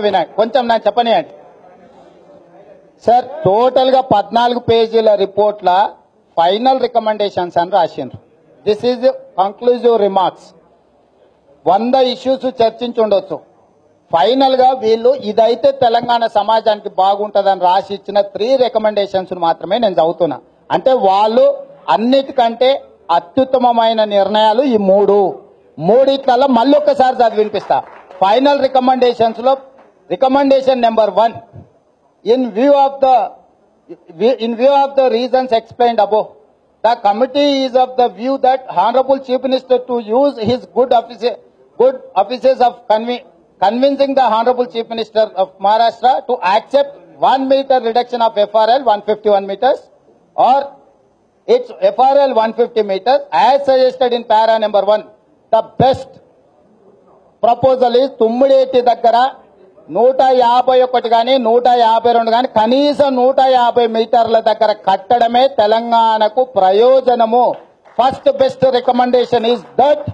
వినండి కొంచెం నాకు చెప్పనియండి సార్. టోటల్ గా 14 పేజీల రిపోర్ట్ల ఫైనల్ రికమెండేషన్స్ అని రాసిండ్రు. This is conclusive remarks. 100 issues చర్చించి ఉండొచ్చు. ఫైనల్ గా వీళ్ళు ఇదైతే తెలంగాణ సమాజానికి బాగుంటుందని రాసి ఇచ్చిన 3 రికమెండేషన్స్ మాత్రమే నేను చదువుతున్నా. అంటే వాళ్ళు అన్నిటికంటే అత్యుత్తమమైన నిర్ణయాలు ఈ మూడిట్లలో మళ్ళీ ఒక్కసారి చదివి వినిపిస్తా. ఫైనల్ రికమెండేషన్స్ లో recommendation number 1, in view of the reasons explained above, the committee is of the view that Honorable Chief Minister to use his good offices of convincing the Honorable Chief Minister of Maharashtra to accept 1 meter reduction of FRL 151 meters or its FRL 150 meters as suggested in para number 1. The best proposal is Tummidiheti దగ్గర 151 గానీ 152 గానీ కనీసం 150 మీటర్ల దగ్గర కట్టడమే తెలంగాణకు ప్రయోజనము. First best recommendation is that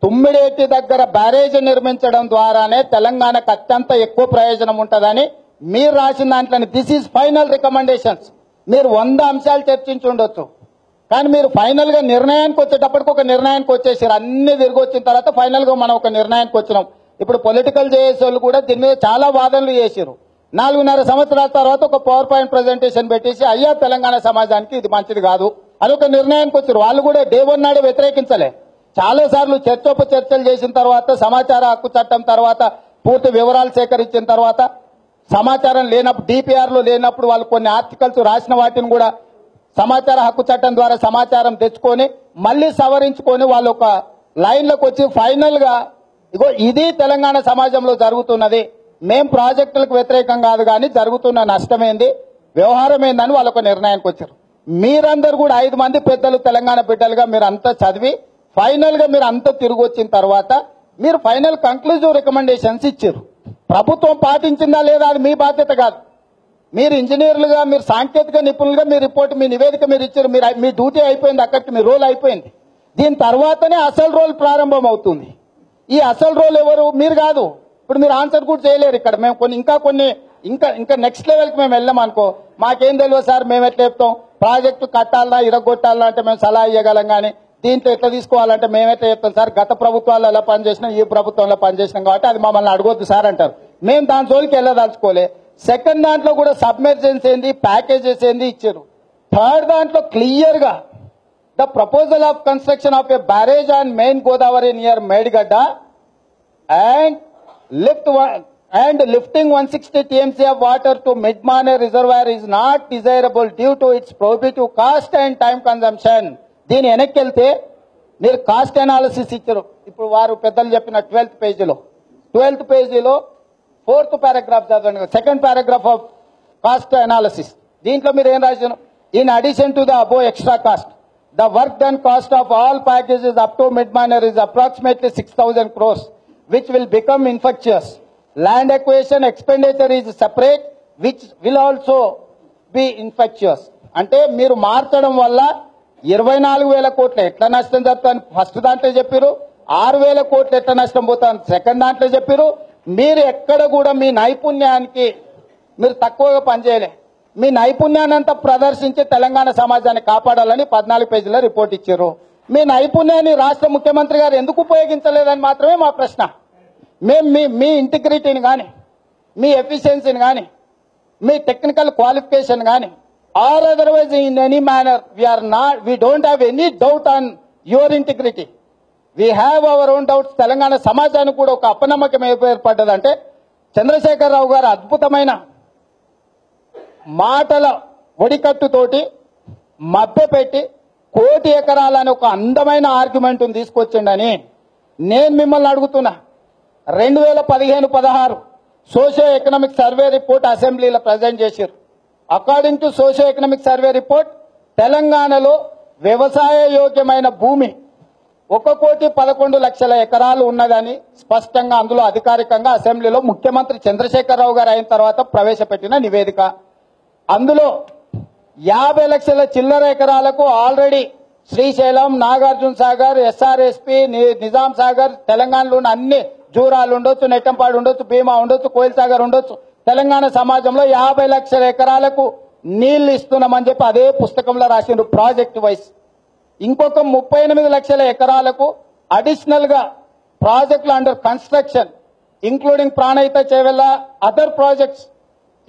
Tummidiheti దగ్గర barrage నిర్మించడం ద్వారానే తెలంగాణకు అత్యంత ఎక్కువ ప్రయోజనం ఉంటుందని మీరు రాసిన దాంట్లోని దిస్ ఈజ్ ఫైనల్ రికమెండేషన్స్. మీరు 100 అంశాలు చర్చించి ఉండొచ్చు, కానీ మీరు ఫైనల్ గా నిర్ణయానికి వచ్చేటప్పటికి ఒక నిర్ణయానికి వచ్చేసారు. అన్ని తిరిగి వచ్చిన తర్వాత ఫైనల్ గా మనం ఒక నిర్ణయానికి వచ్చినాం. ఇప్పుడు పొలిటికల్ జేఏసీ వాళ్ళు కూడా దీని మీద చాలా వాదనలు చేశారు. 4.5 సంవత్సరాల తర్వాత ఒక పవర్ పాయింట్ ప్రెజెంటేషన్ పెట్టేసి అయ్యా తెలంగాణ సమాజానికి ఇది మంచిది కాదు అని ఒక నిర్ణయానికి వచ్చారు. వాళ్ళు కూడా డే 1 నాడే వ్యతిరేకించలే. చాలా సార్లు చర్చలు చేసిన తర్వాత సమాచార హక్కు చట్టం తర్వాత పూర్తి వివరాలు సేకరించిన తర్వాత సమాచారం లేనప్పుడు DPR లో లేనప్పుడు వాళ్ళు కొన్ని ఆర్టికల్స్ రాసిన వాటిని కూడా సమాచార హక్కు చట్టం ద్వారా సమాచారం తెచ్చుకొని మళ్ళీ సవరించుకొని వాళ్ళు ఒక లైన్లోకి వచ్చి ఫైనల్ గా ఇగో ఇది తెలంగాణ సమాజంలో జరుగుతున్నది, మేం ప్రాజెక్టులకు వ్యతిరేకం కాదు కానీ జరుగుతున్న నష్టమేంది వ్యవహారం ఏందని వాళ్ళు ఒక నిర్ణయానికి వచ్చారు. మీరందరూ కూడా 5 మంది పెద్దలు తెలంగాణ బిడ్డలుగా మీరు అంతా చదివి ఫైనల్ గా మీరు అంతా తిరిగి వచ్చిన తర్వాత మీరు ఫైనల్ కంక్లూజివ్ రికమెండేషన్స్ ఇచ్చారు. ప్రభుత్వం పాటించిందా లేదా అది మీ బాధ్యత కాదు. మీరు ఇంజనీర్లుగా మీరు సాంకేతిక నిపుణులుగా మీ రిపోర్ట్ మీ నివేదిక మీరు ఇచ్చారు. మీ డ్యూటీ అయిపోయింది, అక్కడికి మీ రోల్ అయిపోయింది. దీని తర్వాతనే అసలు రోల్ ప్రారంభం అవుతుంది. ఈ అసలు రోల్ ఎవరు? మీరు కాదు. ఇప్పుడు మీరు ఆన్సర్ కూడా చేయలేరు. ఇక్కడ మేము ఇంకా నెక్స్ట్ లెవెల్కి మేము వెళ్ళామనుకో మాకేం తెలియదు సార్, మేము ఎట్లా చెప్తాం ప్రాజెక్టు కట్టాలన్నా ఇరగొట్టాలన్నా అంటే మేము సలహా ఇవ్వగలం, కానీ దీంట్లో ఎట్లా తీసుకోవాలంటే మేమెట్లా చెప్తాం సార్, గత ప్రభుత్వాలు ఎలా పనిచేసినాం ఈ ప్రభుత్వంలో పనిచేసినాం కాబట్టి అది మమ్మల్ని అడగొద్దు సార్ అంటారు. మేము దాని జోలికి వెళ్ళదలుచుకోలే. సెకండ్ దాంట్లో కూడా సబ్మెర్జెన్స్ ఏంది, ప్యాకేజెస్ ఏంది ఇచ్చారు. థర్డ్ దాంట్లో క్లియర్ గా the proposal of construction of a barrage on main Godavari near Medgadda and lifting 160 TMC of water to Midmane reservoir is not desirable due to its prohibitive cost and time consumption. దీని వెనక్కి వెళ్తే మీరు cost analysis ఇచ్చారు. ఇప్పుడు వారు పెద్దలు చెప్పిన 12th పేజీలో 4th పారాగ్రాఫ్ చదవండి. Second paragraph of cost analysis. దీంట్లో మీరు ఏం రాశారు? In addition to the above extra cost, the work done cost of all packages up to Midminer is approximately 6,000 crores, which will become infectious. Land acquisition expenditure is separate, which will also be infectious. అంటే మీరు మార్చడం వల్ల 24,000 కోట్ల ఎట్లా నష్టం జరుగుతుంది first దాంట్లో చెప్పారు. 6,000 కోట్లు ఎట్లా నష్టం పోతుంది సెకండ్ దాంట్లో చెప్పారు. మీరు ఎక్కడ కూడా మీ నైపుణ్యానికి మీరు తక్కువగా పనిచేయలే. మీ నైపుణ్యాన్ని అంతా ప్రదర్శించి తెలంగాణ సమాజాన్ని కాపాడాలని 14 పేజీల రిపోర్ట్ ఇచ్చారు. మీ నైపుణ్యాన్ని రాష్ట్ర ముఖ్యమంత్రి గారు ఎందుకు ఉపయోగించలేదని మాత్రమే మా ప్రశ్న. మేము మీ ఇంటిగ్రిటీని కానీ మీ ఎఫిషియన్సీని కానీ మీ టెక్నికల్ క్వాలిఫికేషన్ కానీ or otherwise in any manner we don't have any doubt on your integrity. We have our own doubts. Telangana సమాజానికి కూడా ఒక అపనమ్మకం ఏర్పడ్డదంటే చంద్రశేఖరరావు గారు అద్భుతమైన మాటల ఒడికట్టుతోటి మభ్యపెట్టి 1 కోటి ఎకరాలని ఒక అందమైన ఆర్గ్యుమెంట్ తీసుకొచ్చిండని నేను మిమ్మల్ని అడుగుతున్నా. 2015-16 సోషియో ఎకనామిక్ సర్వే రిపోర్ట్ అసెంబ్లీలో ప్రజెంట్ చేశారు. According to socio economic survey report తెలంగాణలో వ్యవసాయ యోగ్యమైన భూమి 1,11,00,000 ఎకరాలు ఉన్నదని స్పష్టంగా అందులో అధికారికంగా అసెంబ్లీలో ముఖ్యమంత్రి చంద్రశేఖరరావు గారు అయిన తర్వాత ప్రవేశపెట్టిన నివేదిక. అందులో 50 లక్షల చిల్లర ఎకరాలకు ఆల్రెడీ శ్రీశైలం, నాగార్జున సాగర్, ఎస్ఆర్ఎస్పి, నిజాం సాగర్, తెలంగాణలో ఉన్న అన్ని జూరాలు ఉండొచ్చు, నెట్టంపాడు ఉండొచ్చు, భీమా ఉండొచ్చు, కోయిల్ సాగర్ ఉండొచ్చు. తెలంగాణ సమాజంలో 50 లక్షల ఎకరాలకు నీళ్లు ఇస్తున్నామని చెప్పి అదే పుస్తకంలో రాసిండ్రు ప్రాజెక్ట్ వైస్. ఇంకొక 38 లక్షల ఎకరాలకు అడిషనల్ గా ప్రాజెక్టులు under construction including Pranahita Chevella other projects.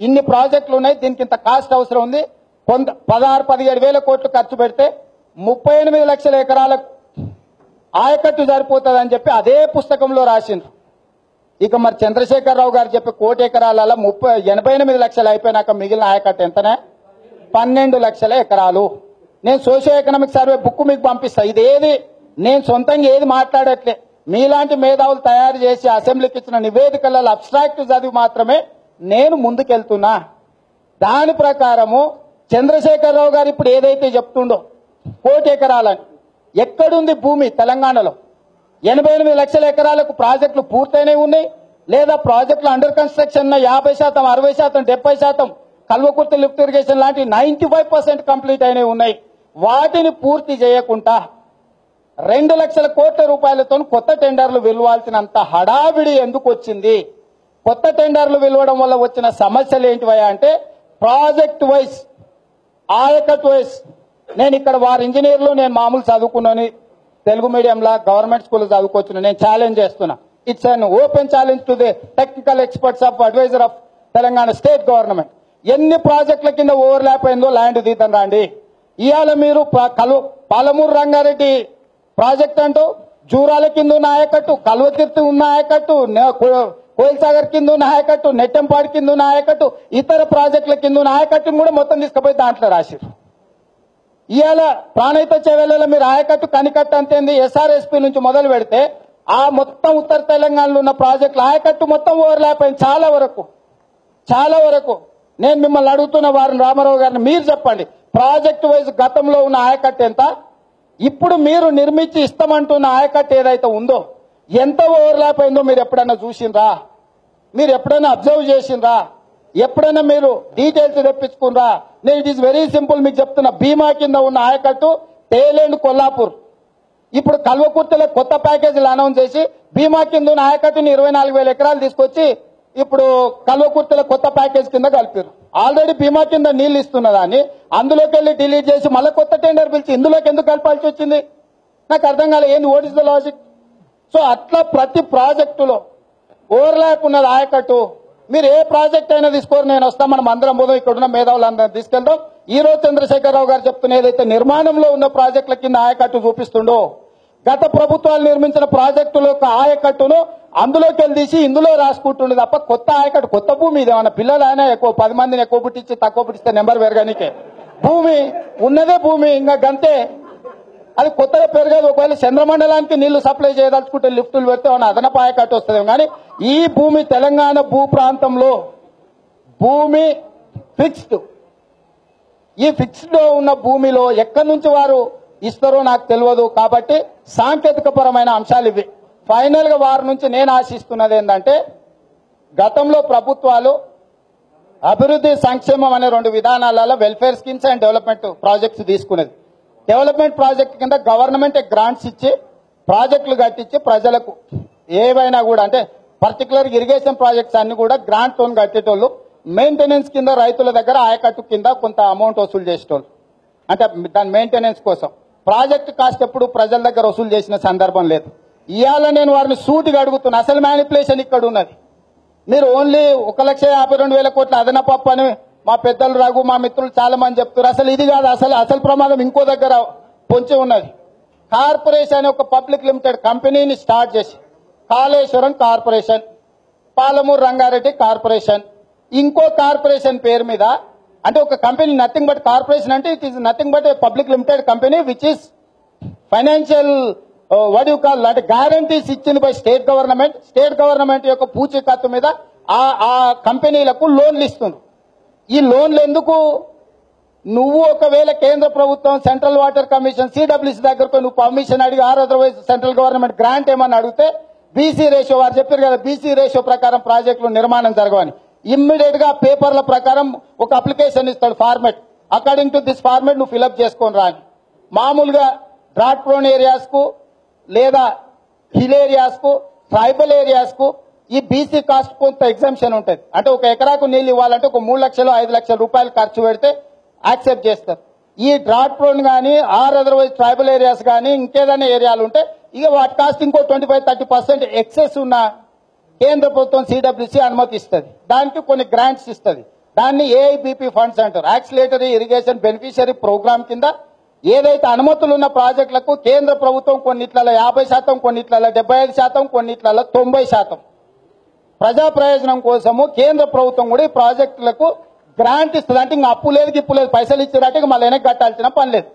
ఇన్ని ప్రాజెక్టులు ఉన్నాయి. దీనికి ఇంత కాస్ట్ అవసరం ఉంది. 16-17 వేల కోట్లు ఖర్చు పెడితే 38 లక్షల ఎకరాలకు ఆయకట్టు సరిపోతుంది అని చెప్పి అదే పుస్తకంలో రాసిండ్రు. ఇక మరి చంద్రశేఖరరావు గారు చెప్పే 1 కోటి ఎకరాలలో 88 లక్షలు అయిపోయినాక మిగిలిన ఆయకట్టు ఎంతనే? 12 లక్షల ఎకరాలు. నేను సోషియో ఎకనామిక్ సర్వే బుక్ మీకు పంపిస్తా. ఇదేది నేను సొంతంగా ఏది మాట్లాడట్లే, మీలాంటి మేధావులు తయారు చేసి అసెంబ్లీకి ఇచ్చిన నివేదికలలో అబ్స్ట్రాక్ట్ చదివి మాత్రమే నేను ముందుకెళ్తున్నా. దాని ప్రకారము చంద్రశేఖరరావు గారు ఇప్పుడు ఏదైతే చెప్తుండో 1 కోటి ఎకరాలని, ఎక్కడుంది భూమి తెలంగాణలో? 88 లక్షల ఎకరాలకు ప్రాజెక్టులు పూర్తయినవి ఉన్నాయి, లేదా ప్రాజెక్టులు under construction 50%, 60%, 70%, Kalwakurthy lift irrigation లాంటి 95% కంప్లీట్ అయినవి ఉన్నాయి. వాటిని పూర్తి చేయకుండా 2 లక్షల కోట్ల రూపాయలతో కొత్త టెండర్లు వెలువాల్సినంత హడావిడి ఎందుకు వచ్చింది? కొత్త టెండర్లు వెలువడం వల్ల వచ్చిన సమస్యలు ఏంటివయ్యా అంటే ప్రాజెక్ట్ వైస్, ఆయకట్ వైస్. నేను ఇక్కడ వారి ఇంజనీర్లు, నేను మామూలు చదువుకున్నాను, తెలుగు మీడియంలో గవర్నమెంట్ స్కూల్లో చదువుకోవచ్చు. నేను ఛాలెంజ్ చేస్తున్నా. It's an open challenge to the technical experts of advisor of Telangana state government. ఎన్ని ప్రాజెక్టుల కింద ఓవర్లాప్ అయిందో ల్యాండ్ తీద్దాం రండి. ఇవాళ మీరు పాలమూరు రంగారెడ్డి ప్రాజెక్ట్ అంటూ జూరాల కింద ఉన్న ఆయకట్టు, కల్వతిర్తి ఉన్న ఆయకట్టు, కోయిల్ సాగర్ కింద ఉన్న ఆయకట్టు, నెట్టంపాడు కింద ఉన్న ఆయకట్టు, ఇతర ప్రాజెక్టుల కింద ఉన్న ఆయకట్టును కూడా మొత్తం తీసుకుపోయి దాంట్లో రాశారు. ఇవాళ ప్రాణహిత చేవెళ్లలో మీరు ఆయకట్టు, కనికట్టు అంతేంది, ఎస్ఆర్ఎస్పి నుంచి మొదలు పెడితే ఆ మొత్తం ఉత్తర తెలంగాణలో ఉన్న ప్రాజెక్టులు ఆయకట్టు మొత్తం ఓవర్లాప్ అయింది చాలా వరకు. నేను మిమ్మల్ని అడుగుతున్న వారిని, రామారావు గారిని, మీరు చెప్పండి, ప్రాజెక్ట్ వైజ్ గతంలో ఉన్న ఆయకట్టు ఎంత, ఇప్పుడు మీరు నిర్మించి ఇస్తామంటున్న ఆయకట్టు ఏదైతే ఉందో ఎంత ఓవర్లాప్ అయిందో మీరు ఎప్పుడైనా చూసిండ్రా? మీరు ఎప్పుడైనా అబ్జర్వ్ చేసిండ్రా? ఎప్పుడైనా మీరు డీటెయిల్స్ తెప్పించుకున్నారా? నేను ఇట్ ఈస్ వెరీ సింపుల్ మీకు చెప్తున్నా. భీమా కింద ఉన్న ఆయకట్టు తేలేండు కొల్లాపూర్. ఇప్పుడు కల్వకుర్తిలో కొత్త ప్యాకేజీలు అనౌన్స్ చేసి భీమా కింద ఉన్న ఆయకట్టుని 24,000 ఎకరాలు తీసుకొచ్చి ఇప్పుడు కల్వకుర్తిలో కొత్త ప్యాకేజ్ కింద కలిపారు. ఆల్రెడీ భీమా కింద నీళ్లు ఇస్తున్నదాన్ని అందులోకి వెళ్ళి డిలీట్ చేసి మళ్ళీ కొత్త టెండర్ పిలిచి ఇందులోకి ఎందుకు కలపాల్సి వచ్చింది? నాకు అర్థం కాలేదు. ఏంది, what is the logic? So అట్లా ప్రతి ప్రాజెక్టులో ఓవర్లాప్ ఉన్నది ఆయకట్టు. మీరు ఏ ప్రాజెక్ట్ అయినా తీసుకోరు, నేను వస్తా, మనం అందరం పోదాం, ఇక్కడున్న మేధావులందరం తీసుకెళ్దాం. ఈ రోజు చంద్రశేఖరరావు గారు చెప్తున్న ఏదైతే నిర్మాణంలో ఉన్న ప్రాజెక్టుల కింద ఆయకట్టు చూపిస్తుండో, గత ప్రభుత్వాలు నిర్మించిన ప్రాజెక్టుల యొక్క ఆయకట్టును అందులోకి వెళ్ళి తీసి ఇందులో రాసుకుంటుండే తప్ప కొత్త ఆయకట్టు, కొత్త భూమి ఇదేమన్నా పిల్లలైనా ఎక్కువ 10 మందిని ఎక్కువ పుట్టించి తక్కువ పుట్టిస్తే నెంబర్ పెరగానికే. భూమి ఉన్నదే భూమి, ఇంకా గంతే, అది కొత్తగా పెరగదు. ఒకవేళ చంద్రమండలానికి నీళ్లు సప్లై చేయదలుచుకుంటే లిఫ్టులు పెడితే ఏమన్నా అదనపు ఆయకట్టు వస్తుంది. కానీ ఈ భూమి తెలంగాణ భూ ప్రాంతంలో భూమి ఫిక్స్డ్. ఈ ఫిక్స్డ్ లో ఉన్న భూమిలో ఎక్కడి నుంచి వారు ఇస్తారో నాకు తెలియదు. కాబట్టి సాంకేతిక పరమైన అంశాలు ఇవి. ఫైనల్ గా వారి నుంచి నేను ఆశిస్తున్నది ఏంటంటే, గతంలో ప్రభుత్వాలు అభివృద్ధి సంక్షేమం అనే 2 విధానాలలో welfare schemes and development projects తీసుకునేది. డెవలప్మెంట్ ప్రాజెక్ట్ కింద గవర్నమెంట్ గ్రాంట్స్ ఇచ్చి ప్రాజెక్టులు కట్టించి ప్రజలకు ఏవైనా కూడా, అంటే పర్టికులర్ ఇరిగేషన్ ప్రాజెక్ట్స్ అన్ని కూడా గ్రాంట్ తో కట్టేటోళ్ళు, మెయింటెనెన్స్ కింద రైతుల దగ్గర ఆయకట్టు కింద కొంత అమౌంట్ వసూలు చేసేటోళ్ళు, అంటే దాని మెయింటెనెన్స్ కోసం. ప్రాజెక్ట్ కాస్ట్ ఎప్పుడు ప్రజల దగ్గర వసూలు చేసిన సందర్భం లేదు. ఇవాళ నేను వారిని సూటిగా అడుగుతున్నా, అసలు మ్యానిపులేషన్ ఇక్కడ ఉన్నది. మీరు ఓన్లీ 1,52,000 కోట్ల అదనపప్పు అని మా పెద్దలు రఘు, మా మిత్రులు చాలా మంది చెప్తారు. అసలు ఇది కాదు, అసలు ప్రమాదం ఇంకో దగ్గర పొంచి ఉన్నది. కార్పొరేషన్ అనే ఒక పబ్లిక్ లిమిటెడ్ కంపెనీని స్టార్ట్ చేసి కాళేశ్వరం కార్పొరేషన్, పాలమూరు రంగారెడ్డి కార్పొరేషన్, ఇంకో కార్పొరేషన్ పేరు మీద, అంటే ఒక కంపెనీ నథింగ్ బట్ కార్పొరేషన్ అంటే it is nothing but public limited company which is financial what you call, అంటే గ్యారంటీస్ ఇచ్చింది బై స్టేట్ గవర్నమెంట్ యొక్క పూచీకత్తు మీద ఆ కంపెనీలకు లోన్లు ఇస్తుంది. ఈ లోన్లు ఎందుకు? నువ్వు ఒకవేళ కేంద్ర ప్రభుత్వం, సెంట్రల్ వాటర్ కమిషన్, సిడబ్ల్యూసీ దగ్గరకు నువ్వు పర్మిషన్ అడిగి, అదర్వైజ్ సెంట్రల్ గవర్నమెంట్ గ్రాంట్ ఏమని అడిగితే బీసీ రేషియో, వారు చెప్పారు కదా బీసీ రేషియో ప్రకారం ప్రాజెక్టులు నిర్మాణం జరగవని, ఇమ్మీడియట్ గా పేపర్ల ప్రకారం ఒక అప్లికేషన్ ఇస్తాడు format, according to this format నువ్వు ఫిల్అప్ చేసుకొని రాని. మామూలుగా డ్రాట్ ప్రోన్ ఏరియాస్ కు లేదా హిల్ ఏరియాస్ కు ట్రైబల్ ఏరియాస్ కు ఈ బీసీ కాస్ట్ కొంత ఎగ్జామ్షన్ ఉంటుంది. అంటే ఒక ఎకరాకు నీళ్ళు ఇవ్వాలంటే ఒక 3 లక్షలు 5 లక్షల రూపాయలు ఖర్చు పెడితే యాక్సెప్ట్ చేస్తారు. ఈ డ్రాట్ ప్రోన్ కానీ అదర్వైజ్ ట్రైబల్ ఏరియాస్ కానీ ఇంకేదైనా ఏరియాలు ఉంటే ఇక వాటి కాస్ట్ ఇంకో 25-30% ఎక్సెస్ ఉన్న కేంద్ర ప్రభుత్వం సిడబ్ల్యూసి అనుమతి ఇస్తుంది. దానికి కొన్ని గ్రాంట్స్ ఇస్తుంది. దాన్ని ఏఐబిపి ఫండ్స్ అంటారు. యాక్సిలేటరీ ఇరిగేషన్ బెనిఫిషియరీ ప్రోగ్రామ్ కింద ఏదైతే అనుమతులు ఉన్న ప్రాజెక్టులకు కేంద్ర ప్రభుత్వం కొన్నిట్లలో 50%, కొన్నిట్లలో 75%, కొన్నిట్లలో 90% ప్రజా ప్రయోజనం కోసము కేంద్ర ప్రభుత్వం కూడా ఈ ప్రాజెక్టులకు గ్రాంట్ ఇస్తుంది. అంటే ఇంకా అప్పు లేదు, గిప్పు లేదు, పైసలు ఇచ్చేటట్టు మళ్ళీ వెనక్కి కట్టాల్సిన పని లేదు.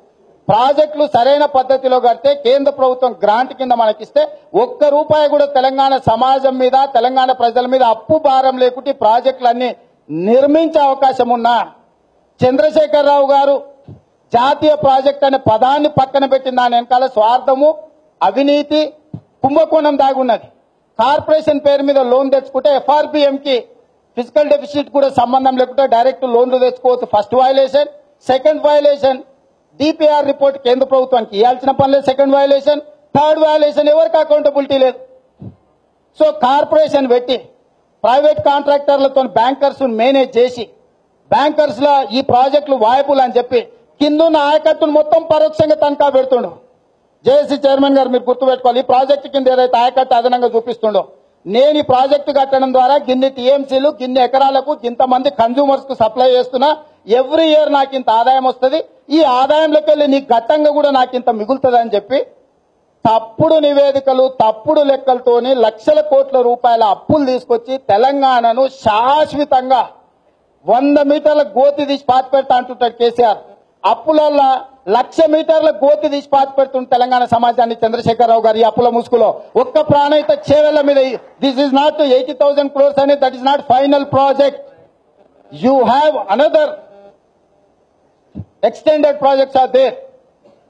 ప్రాజెక్టులు సరైన పద్ధతిలో కడితే కేంద్ర ప్రభుత్వం గ్రాంట్ కింద మనకిస్తే ₹1 కూడా తెలంగాణ సమాజం మీద తెలంగాణ ప్రజల మీద అప్పు భారం లేకుంటే ప్రాజెక్టులన్నీ నిర్మించే అవకాశం ఉన్నా చంద్రశేఖరరావు గారు జాతీయ ప్రాజెక్ట్ అనే పదాన్ని పక్కన పెట్టిన దాని వెనకాల స్వార్థము, అవినీతి, కుంభకోణం దాగున్నది. కార్పొరేషన్ పేరు మీద లోన్ తెచ్చుకుంటే FRBM కి ఫిజికల్ డెఫిసిట్ కూడా సంబంధం లేకుండా డైరెక్ట్ లోన్లు తెచ్చుకోవచ్చు. First violation. Second violation DPR report కేంద్ర ప్రభుత్వానికి ఇవ్వాల్సిన పని లేదు. Second violation. థర్డ్ వయలేషన్ ఎవరికి అకౌంటబిలిటీ లేదు. సో కార్పొరేషన్ పెట్టి ప్రైవేట్ కాంట్రాక్టర్లతో బ్యాంకర్స్ మేనేజ్ చేసి బ్యాంకర్స్ లో ఈ ప్రాజెక్టులు వాయబుల్ అని చెప్పి కిందున్న ఆయకట్టును మొత్తం పరోక్షంగా తనఖా పెడుతుండో. జేఏసీ చైర్మన్ గారు మీరు గుర్తుపెట్టుకోవాలి. ఈ ప్రాజెక్టు కింద ఏదైతే ఆయకట్టు అదనంగా చూపిస్తుండో, నేను ఈ ప్రాజెక్టు కట్టడం ద్వారా గిన్ని టీఎంసీలు, గిన్ని ఎకరాలకు ఇంతమంది కన్జ్యూమర్స్ కు సప్లై చేస్తున్నా, ఎవ్రీ ఇయర్ నాకు ఇంత ఆదాయం వస్తుంది, ఈ ఆదాయంలోకి వెళ్ళి నీకు ఘట్టంగా కూడా నాకు ఇంత మిగులుతుంది అని చెప్పి తప్పుడు నివేదికలు, తప్పుడు లెక్కలతోని లక్షల కోట్ల రూపాయల అప్పులు తీసుకొచ్చి తెలంగాణను శాశ్వతంగా 100 మీటర్ల గోతి తీసి పాతి పెడతా అంటుంటాడు కేసీఆర్. అప్పులల్లో 1,00,000 మీటర్ల గోతి తీసి పాతి పెడుతున్న తెలంగాణ సమాజాన్ని చంద్రశేఖరరావు గారు ఈ అప్పుల ముసుగులో ఒక్క ప్రాణహిత చేవెళ్ల మీద. దిస్ ఈజ్ నాట్ 80,000 crores అనేది, that is not final project. You have another extended projects are there.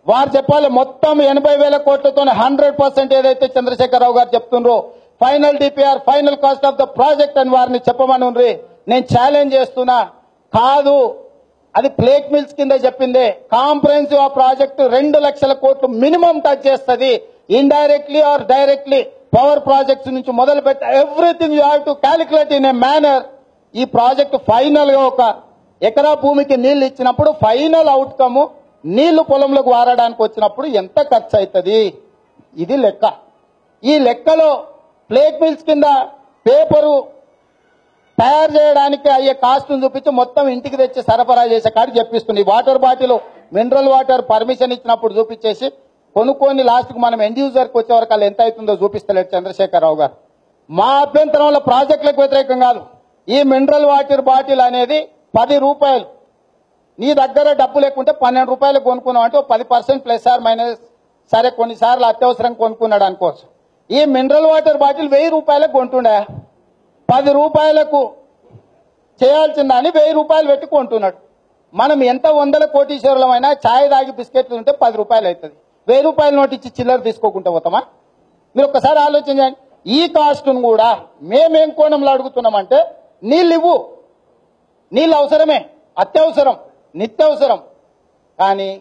వారు చెప్పాలి మొత్తం 80,000 కోట్లతో 100% ఏదైతే చంద్రశేఖరరావు గారు చెప్తుండ్రో final DPR, final cost of the project అని వారిని చెప్పమని ఉండ్రి. నేను ఛాలెంజ్ చేస్తున్నా, కాదు అది ప్లేట్ మిల్స్ కింద చెప్పిందే. కాంప్రహెన్సివ్ ఆ ప్రాజెక్టు 2 లక్షల కోట్లు మినిమం టచ్ చేస్తుంది. Indirectly or directly power projects నుంచి మొదలు పెట్టి everything you have to calculate in a manner. ఈ ప్రాజెక్టు ఫైనల్ గా ఒక ఎకరా భూమికి నీళ్లు ఇచ్చినప్పుడు ఫైనల్ అవుట్కమ్ నీళ్లు పొలంలోకి వారడానికి వచ్చినప్పుడు ఎంత ఖర్చు అవుతుంది, ఇది లెక్క. ఈ లెక్కలో ప్లేట్ మిల్స్ కింద పేపరు తయారు చేయడానికి అయ్యే కాస్ట్ చూపించి మొత్తం ఇంటికి తెచ్చి సరఫరా చేసే కాడికి చెప్పిస్తుంది. Water bottle, mineral water permission ఇచ్చినప్పుడు చూపించేసి కొనుక్కొని లాస్ట్ కు మనం ఎండ్ యూజర్ కి వచ్చే వరకు ఎంత అవుతుందో చూపిస్తలేడు చంద్రశేఖరరావు గారు. మా అభ్యంతరంలో ప్రాజెక్టులకు వ్యతిరేకం కాదు. ఈ మినరల్ వాటర్ బాటిల్ అనేది ₹10. నీ దగ్గర డబ్బు లేకుంటే ₹12 కొనుక్కున్నావు అంటే 10% ప్లస్ ఆర్ మైనస్, సరే కొన్నిసార్లు అత్యవసరం కొనుక్కున్నాడు అనుకోవచ్చు. ఈ మినరల్ వాటర్ బాటిల్ ₹1000 కొంటుండే, ₹10 చేయాల్సిన దాన్ని ₹1000 పెట్టి కొంటున్నాడు. మనం ఎంత 100 కోటీశ్వరులమైనా ఛాయ్ తాగి బిస్కెట్లు ఉంటే ₹10 అవుతుంది. ₹1000 నోట్ ఇచ్చి చిల్లర తీసుకోకుండా పోతామా? మీరు ఒక్కసారి ఆలోచించండి. ఈ కాస్ట్ను కూడా మేమేం కోణంలో అడుగుతున్నామంటే, నీళ్ళు ఇవ్వు, నీళ్ళు అవసరమే, అత్యవసరం, నిత్యవసరం. కానీ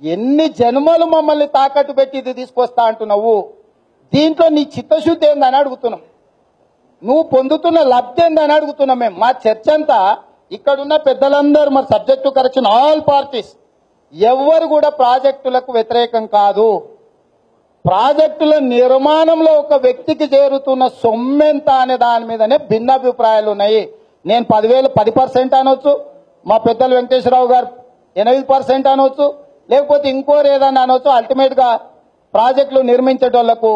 ఎన్ని జన్మలు మమ్మల్ని తాకట్టు పెట్టి ఇది తీసుకొస్తా అంటున్నావు, దీంట్లో నీ చిత్తశుద్ధి ఏందని అడుగుతున్నాం. నువ్వు పొందుతున్న లబ్ధి ఏందని అడుగుతున్నాం మేము. మా చర్చ అంతా ఇక్కడున్న పెద్దలందరూ, మరి subject to correction all parties, ఎవరు కూడా ప్రాజెక్టులకు వ్యతిరేకం కాదు. ప్రాజెక్టుల నిర్మాణంలో ఒక వ్యక్తికి చేరుతున్న సొమ్మెంత అనే దాని మీదనే భిన్నాభిప్రాయాలు ఉన్నాయి. నేను 10% అనొచ్చు, మా పెద్దలు వెంకటేశ్వరరావు గారు 8% అనొచ్చు, లేకపోతే ఇంకోరు ఏదన్నా అనొచ్చు. అల్టిమేట్ గా ప్రాజెక్టులు నిర్మించేటోళ్లకు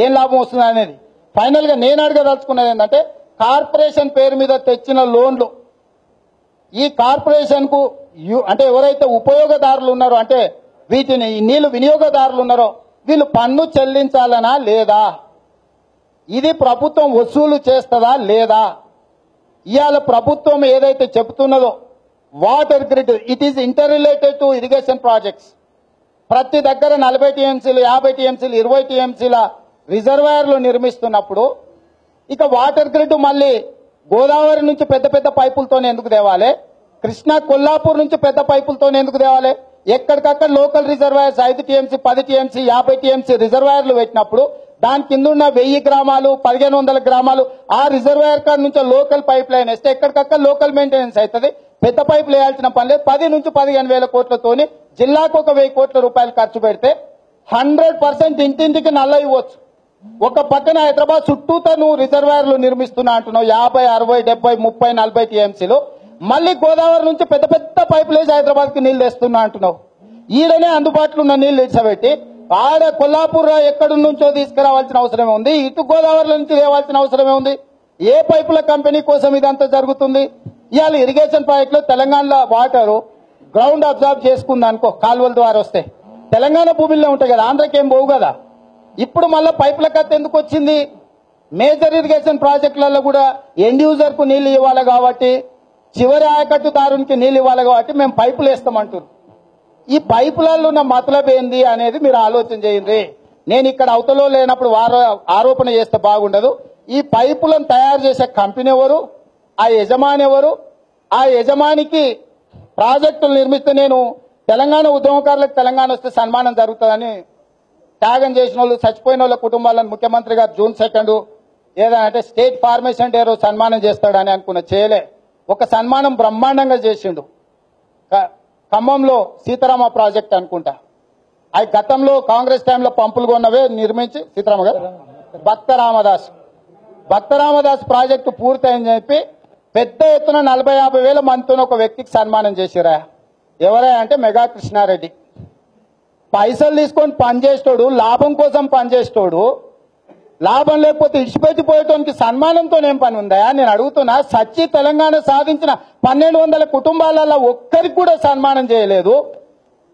ఏం లాభం వస్తుంది అనేది. ఫైనల్ గా నేను అడగదలుచుకున్నది ఏంటంటే, కార్పొరేషన్ పేరు మీద తెచ్చిన లోన్లు ఈ కార్పొరేషన్ కు అంటే ఎవరైతే ఉపయోగదారులు ఉన్నారో, అంటే వీటిని నీళ్లు వినియోగదారులు ఉన్నారో, వీళ్ళు పన్ను చెల్లించాలనా లేదా, ఇది ప్రభుత్వం వసూలు చేస్తుందా లేదా. ఇవాళ ప్రభుత్వం ఏదైతే చెబుతున్నదో water grid, it is interrelated to irrigation projects. ప్రతి దగ్గర 40 టీఎంసీలు, 50 టీఎంసీలు, 20 టీఎంసీల రిజర్వాయర్లు నిర్మిస్తున్నప్పుడు ఇక వాటర్ గ్రిడ్ మళ్ళీ గోదావరి నుంచి పెద్ద పెద్ద పైపులతోనే ఎందుకు తేవాలి, కృష్ణా కొల్లాపూర్ నుంచి పెద్ద పైపులతోనే ఎందుకు తేవాలి, ఎక్కడికక్కడ local reservoirs 5 TMC 10 TMC 50 TMC రిజర్వాయర్లు పెట్టినప్పుడు దాని కింద ఉన్న 1000 గ్రామాలు 1500 గ్రామాలు ఆ రిజర్వాయర్ కాడ నుంచి లోకల్ పైప్ లైన్ వేస్తే ఎక్కడికక్కడ లోకల్ మెయింటెనెన్స్ అవుతుంది. పెద్ద పైపులు వేయాల్సిన పని లేదు. 10 నుంచి 15 వేల కోట్లతోని జిల్లాకు ఒక 1000 కోట్ల రూపాయలు ఖర్చు పెడితే 100% ఇంటింటికి నల్ల ఇవ్వచ్చు. ఒక పక్కన హైదరాబాద్ చుట్టూతో నువ్వు రిజర్వాయర్లు నిర్మిస్తున్నా అంటున్నావు 50, 60, 70, 30, 40 టీఎంసీలు. మళ్ళీ గోదావరి నుంచి పెద్ద పెద్ద పైపులు వేసి హైదరాబాద్ కి నీళ్లు తెస్తున్నా అంటున్నావు. ఈడనే అందుబాటులో ఉన్న నీళ్లు ఇచ్చబెట్టి ఆడ కొల్లాపూర్ ఎక్కడి నుంచో తీసుకురావాల్సిన అవసరమే ఉంది. ఇటు గోదావరి నుంచి తేవాల్సిన అవసరమే ఉంది. ఏ పైపుల కంపెనీ కోసం ఇదంతా జరుగుతుంది? ఇవాళ ఇరిగేషన్ ప్రాజెక్టులో తెలంగాణలో వాటర్ గ్రౌండ్ అబ్జర్వ్ చేసుకుంది అనుకో, కాలువల ద్వారా వస్తే తెలంగాణ భూమిలో ఉంటాయి కదా, ఆంధ్రకి ఏం పోవు కదా. ఇప్పుడు మళ్ళీ పైపుల కథ ఎందుకు వచ్చింది? మేజర్ ఇరిగేషన్ ప్రాజెక్టులలో కూడా ఎండ్ యూజర్ కు నీళ్లు ఇవ్వాలి కాబట్టి, చివరి ఆయకట్టుదారునికి నీళ్లు ఇవ్వాలి కాబట్టి మేము పైపులు వేస్తామంటారు. ఈ పైపులలో ఉన్న మతలబ్ ఏంది అనేది మీరు ఆలోచన చేయండి. నేను ఇక్కడ అవతలో లేనప్పుడు వారు ఆరోపణ చేస్తే బాగుండదు. ఈ పైపులను తయారు చేసే కంపెనీ ఎవరు? ఆ యజమాని ఎవరు? ఆ యజమానికి ప్రాజెక్టులు నిర్మిస్తే నేను తెలంగాణ ఉద్యమకారులకు తెలంగాణ వస్తే సన్మానం జరుగుతుందని త్యాగం చేసిన వాళ్ళు చచ్చిపోయిన వాళ్ళ కుటుంబాలను ముఖ్యమంత్రి గారు June 2 ఏదంటే స్టేట్ ఫార్మేషన్ డే రోజు సన్మానం చేస్తాడని అనుకున్న, చేయలే. ఒక సన్మానం బ్రహ్మాండంగా చేసిండు. ఖమ్మంలో సీతారామ ప్రాజెక్ట్ అనుకుంటా, అవి గతంలో కాంగ్రెస్ టైంలో పంపులు కొన్నవే నిర్మించి సీతారామ గారు భక్త రామదాస్ ప్రాజెక్టు పూర్తయిందని చెప్పి పెద్ద ఎత్తున 40-50 వేల మందితో ఒక వ్యక్తికి సన్మానం చేసిరా. ఎవరా అంటే మెగా కృష్ణారెడ్డి. పైసలు తీసుకొని పనిచేసేటోడు, లాభం కోసం పనిచేసేటోడు, లాభం లేకపోతే ఇడిచిపెట్టిపోయేటోనికి సన్మానంతో ఏం పని ఉందా? నేను అడుగుతున్నా. సచ్చి తెలంగాణ సాధించిన 1200 కుటుంబాలలో ఒక్కరికి కూడా సన్మానం చేయలేదు.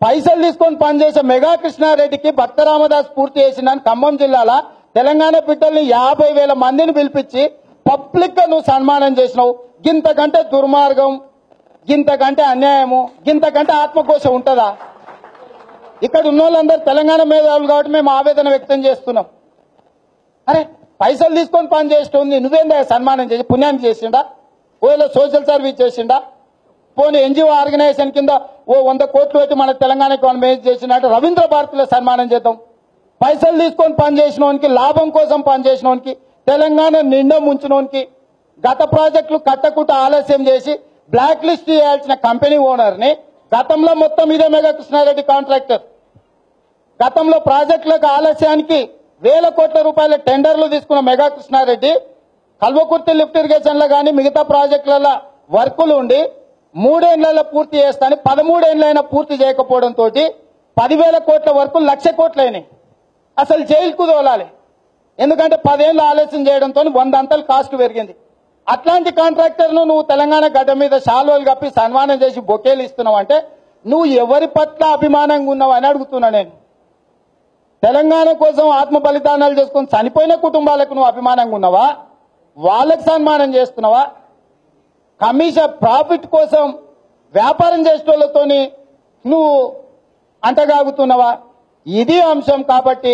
పైసలు తీసుకొని పనిచేసే మెగా కృష్ణారెడ్డికి భక్త రామదాస్ పూర్తి చేసిందని ఖమ్మం జిల్లాలో తెలంగాణ బిడ్డల్ని 50,000 మందిని పిలిపించి పబ్లిక్ గా నువ్వు సన్మానం చేసినావు. గింతకంటే దుర్మార్గం, గింతకంటే అన్యాయము, గింతకంటే ఆత్మకోశం ఉంటుందా? ఇక్కడ ఉన్న వాళ్ళందరూ తెలంగాణ మేధావులు కాబట్టి మేము ఆవేదన వ్యక్తం చేస్తున్నాం. అరే పైసలు తీసుకొని పని చేస్తుంది, నువ్వేందా సన్మానం చేసి పుణ్యానికి చేసిండా? ఓలా సోషల్ సర్వీస్ చేసిండా? పోనీ ఎన్జిఓ ఆర్గనైజేషన్ కింద 100 కోట్లు పెట్టి మన తెలంగాణకి మనం ఏం చేసినట్టు రవీంద్ర భారతిలో సన్మానం చేద్దాం. పైసలు తీసుకొని పనిచేసినోనికి, లాభం కోసం పనిచేసినోనికి, తెలంగాణ నిండా ముంచినోనికి, గత ప్రాజెక్టులు కట్టకుండా ఆలస్యం చేసి బ్లాక్ లిస్ట్ చేయాల్సిన కంపెనీ ఓనర్ ని గతంలో మొత్తం ఇదే మెగా కృష్ణారెడ్డి కాంట్రాక్టర్. గతంలో ప్రాజెక్టులకు ఆలస్యానికి 1000 కోట్ల రూపాయల టెండర్లు తీసుకున్న మెగా కృష్ణారెడ్డి కల్వకుర్తి లిఫ్ట్ ఇరిగేషన్ లో కానీ మిగతా ప్రాజెక్టులలో వర్కులు ఉండి 3 ఏళ్లలో పూర్తి చేస్తాను 13 ఏళ్లైనా పూర్తి చేయకపోవడంతో 10,000 కోట్ల వరకు 1,00,000 కోట్లు అయినాయి. అసలు జైలుకు తోలాలి. ఎందుకంటే 10 ఏళ్ళు ఆలస్యం చేయడంతో 100 అంతలు కాస్ట్ పెరిగింది. అట్లాంటి కాంట్రాక్టర్ను నువ్వు తెలంగాణ గడ్డ మీద శాలువలు కప్పి సన్మానం చేసి బొకేలు ఇస్తున్నావు అంటే నువ్వు ఎవరి పట్ల అభిమానంగా ఉన్నావు అని అడుగుతున్నా నేను. తెలంగాణ కోసం ఆత్మ బలిదానాలు చేసుకుని చనిపోయిన కుటుంబాలకు నువ్వు అభిమానంగా ఉన్నావా? వాళ్ళకి సన్మానం చేస్తున్నావా? కమిషన్ ప్రాఫిట్ కోసం వ్యాపారం చేసేటోళ్లతోని నువ్వు అంటగాగుతున్నావా? ఇది అంశం. కాబట్టి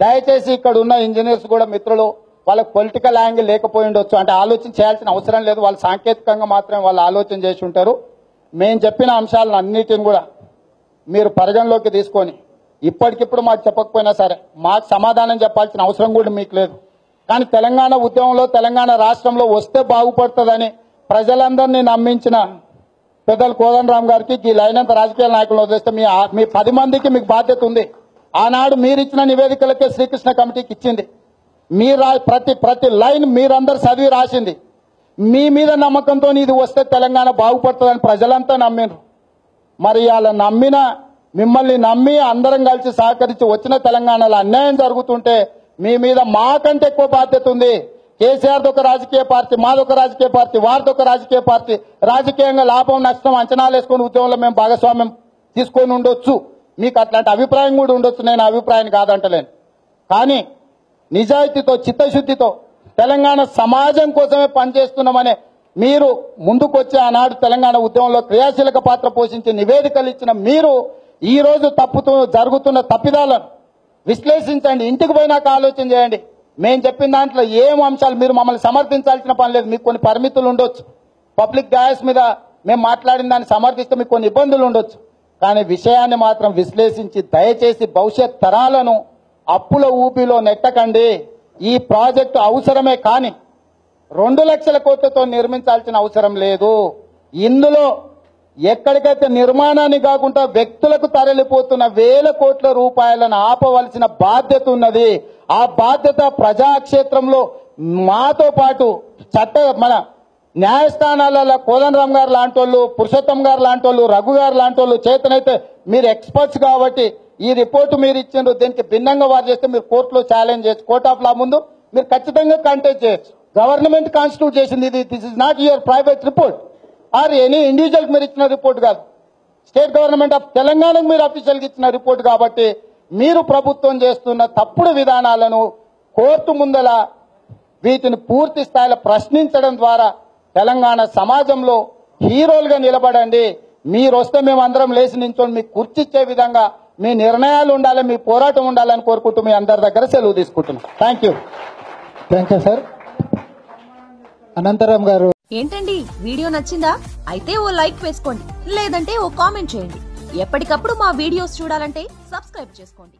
దయచేసి ఇక్కడ ఉన్న ఇంజనీర్స్ కూడా మిత్రులు, వాళ్ళకి పొలిటికల్ యాంగిల్ లేకపోయి ఉండొచ్చు, అంటే ఆలోచన చేయాల్సిన అవసరం లేదు. వాళ్ళు సాంకేతికంగా మాత్రమే వాళ్ళు ఆలోచన చేసి ఉంటారు. మేము చెప్పిన అంశాలను అన్నిటిని కూడా మీరు పరిగణలోకి తీసుకొని ఇప్పటికిప్పుడు మాకు చెప్పకపోయినా సరే మాకు సమాధానం చెప్పాల్సిన అవసరం కూడా మీకు లేదు. కానీ తెలంగాణ ఉద్యమంలో తెలంగాణ రాష్ట్రంలో వస్తే బాగుపడుతుందని ప్రజలందరినీ నమ్మించిన పెద్దలు కోదండరామ్ గారికి ఈ లైనంత రాజకీయ నాయకులను వదిలేస్తే మీ 10 మందికి మీకు బాధ్యత ఉంది. ఆనాడు మీరిచ్చిన నివేదికలకే శ్రీకృష్ణ కమిటీకి ఇచ్చింది. ప్రతి లైన్ మీరందరూ చదివి రాసింది. మీ మీద నమ్మకంతో ఇది వస్తే తెలంగాణ బాగుపడుతుందని ప్రజలంతా నమ్మిండ్రు. మరి అలా నమ్మిన మిమ్మల్ని నమ్మి అందరం కలిసి సహకరించి వచ్చిన తెలంగాణలో అన్యాయం జరుగుతుంటే మీ మీద మాకంటే ఎక్కువ బాధ్యత ఉంది. కేసీఆర్ ఒక రాజకీయ పార్టీ, మాదొక రాజకీయ పార్టీ, వారిదొక రాజకీయ పార్టీ, రాజకీయంగా లాభం నష్టం అంచనాలు వేసుకుని ఉద్యమంలో మేము భాగస్వామ్యం తీసుకొని ఉండొచ్చు. మీకు అట్లాంటి అభిప్రాయం కూడా ఉండొచ్చు, నేను అభిప్రాయాన్ని కాదంటలేను. కానీ నిజాయితీతో చిత్తశుద్ధితో తెలంగాణ సమాజం కోసమే పనిచేస్తున్నామనే మీరు ముందుకొచ్చి ఆనాడు తెలంగాణ ఉద్యమంలో క్రియాశీలక పాత్ర పోషించి నివేదికలు ఇచ్చిన మీరు ఈ రోజు జరుగుతున్న తప్పిదాలను విశ్లేషించండి. ఇంటికి పోయినాక ఆలోచన చేయండి. మేము చెప్పిన దాంట్లో ఏం అంశాలు మీరు మమ్మల్ని సమర్థించాల్సిన పని లేదు. మీకు కొన్ని పరిమితులు ఉండొచ్చు. పబ్లిక్ డయాస్ మీద మేము మాట్లాడిన దాన్ని సమర్థిస్తే మీకు కొన్ని ఇబ్బందులు ఉండొచ్చు. కానీ విషయాన్ని మాత్రం విశ్లేషించి దయచేసి భవిష్యత్ తరాలను అప్పుల ఊపిలో నెట్టకండి. ఈ ప్రాజెక్టు అవసరమే కానీ 2 లక్షల కోట్లతో నిర్మించాల్సిన అవసరం లేదు. ఇందులో ఎక్కడికైతే నిర్మాణాన్ని కాకుండా వ్యక్తులకు తరలిపోతున్న వేల కోట్ల రూపాయలను ఆపవలసిన బాధ్యత ఉన్నది. ఆ బాధ్యత ప్రజాక్షేత్రంలో మాతో పాటు మన న్యాయస్థానాలలో కోదండరామ్ గారు లాంటి వాళ్ళు, పురుషోత్తం గారు లాంటి వాళ్ళు, రఘు గారు లాంటి వాళ్ళు చేతనైతే మీరు ఎక్స్పర్ట్స్ కాబట్టి ఈ రిపోర్టు మీరు ఇచ్చిండ్రు. దీనికి భిన్నంగా వారు చేస్తే మీరు కోర్టులో ఛాలెంజ్ చేయొచ్చు. కోర్ట్ ఆఫ్ లా ముందు మీరు ఖచ్చితంగా కంటెస్ట్ చేయొచ్చు. గవర్నమెంట్ కాన్స్టిట్యూట్ చేసింది ఇది. This is not your private report or any individual మీరు ఇచ్చిన రిపోర్ట్ కాదు. స్టేట్ గవర్నమెంట్ ఆఫ్ తెలంగాణకు మీరు అఫీషియల్గా ఇచ్చిన రిపోర్ట్ కాబట్టి మీరు ప్రభుత్వం చేస్తున్న తప్పుడు విధానాలను కోర్టు ముందల వీటిని పూర్తి స్థాయిలో ప్రశ్నించడం ద్వారా తెలంగాణ సమాజంలో హీరోలుగా నిలబడండి. మీరు వస్తే మేము అందరం లేచి నించొని మీకు కుర్చిచ్చే విధంగా మీ నిర్ణయాలు ఉండాలి, మీ పోరాటం ఉండాలని కోరుకుంటూ మీ అందరి దగ్గర సెలవు తీసుకుంటున్నాం. Thank you sir. అనంతరం గారు. ఏంటండి వీడియో నచ్చిందా? అయితే ఓ లైక్ వేసుకోండి, లేదంటే ఓ కామెంట్ చేయండి. ఎప్పటికప్పుడు మా వీడియోస్ చూడాలంటే సబ్స్క్రైబ్ చేసుకోండి.